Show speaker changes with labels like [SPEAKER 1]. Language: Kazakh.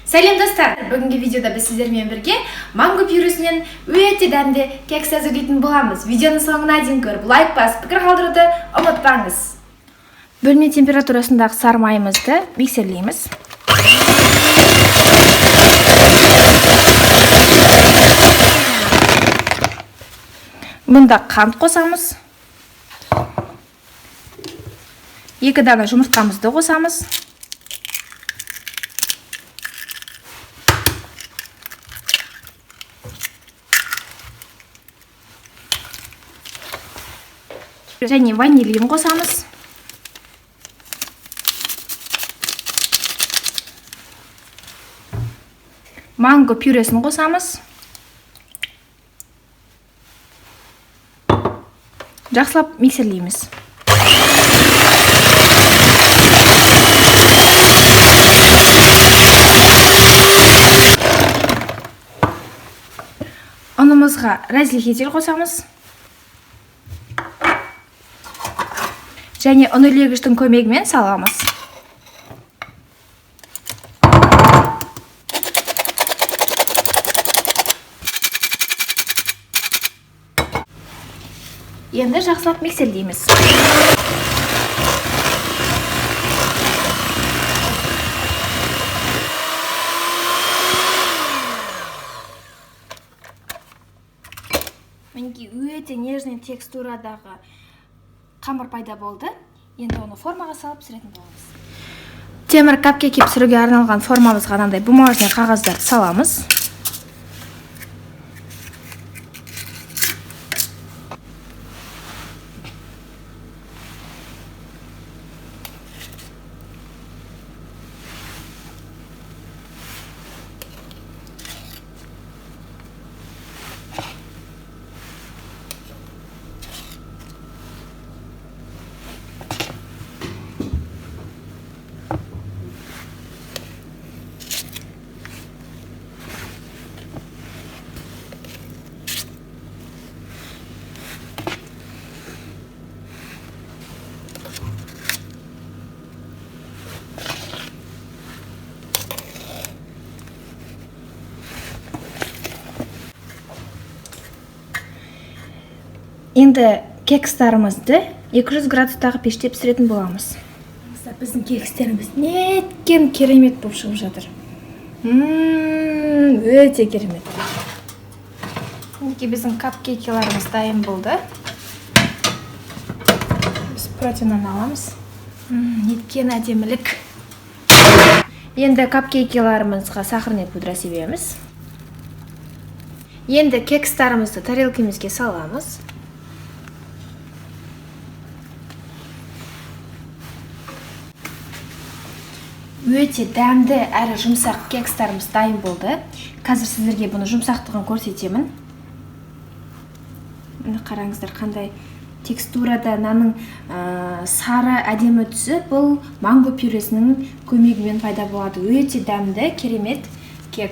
[SPEAKER 1] Сәлем достар! Бүгінгі видеода біз сіздермен бірге манго пюресінен өте дәмді кекс әзірлейтін боламыз. Видеоның соңына дейін көріп, лайк басып, пікір қалдыруды ұмытпаңыз. Бөлме температурасындағы сары майымызды миксерлейміз. Бұнда қант қосамыз. 2 дана жұмыртқамызды қосамыз. Және ванилин қосамыз. Манго пюресін қосамыз. Жақсылап миксерлейміз. Ұнымызға разлихитель қосамыз. Және ұн илегіштің көмегімен саламыз. Енді жақсылап миксерлейміз. Мінекей өте нежный текстурадағы қамыр пайда болды. Енді оны формаға салып пісіретін боламыз. Темір капкейк пісіруге арналған формамызға мынандай бумажный қағаздарды саламыз. Енді кекстарымызды 200 градустағы пеште пісіретін боламыз. Біздің кекстеріміз неткен керемет болып шығып жатыр. Өте керемет. Біздің капкейкеларымыз дайын болды. Біз протеиннан аламыз. Неткен әдемілік. Енді капкейкеларымызға сахарный пудра себеміз. Енді кекстарымызды тарелкамызға саламыз. Өте дәмді әрі жұмсақ кекстарымыз дайын болды. Қазір сіздерге бұны жұмсақтығын көрсетемін. Қараңыздар, қандай текстурада нанның сары әдемі түсі бұл манго пюресінің көмегімен пайда болады. Өте дәмді, керемет.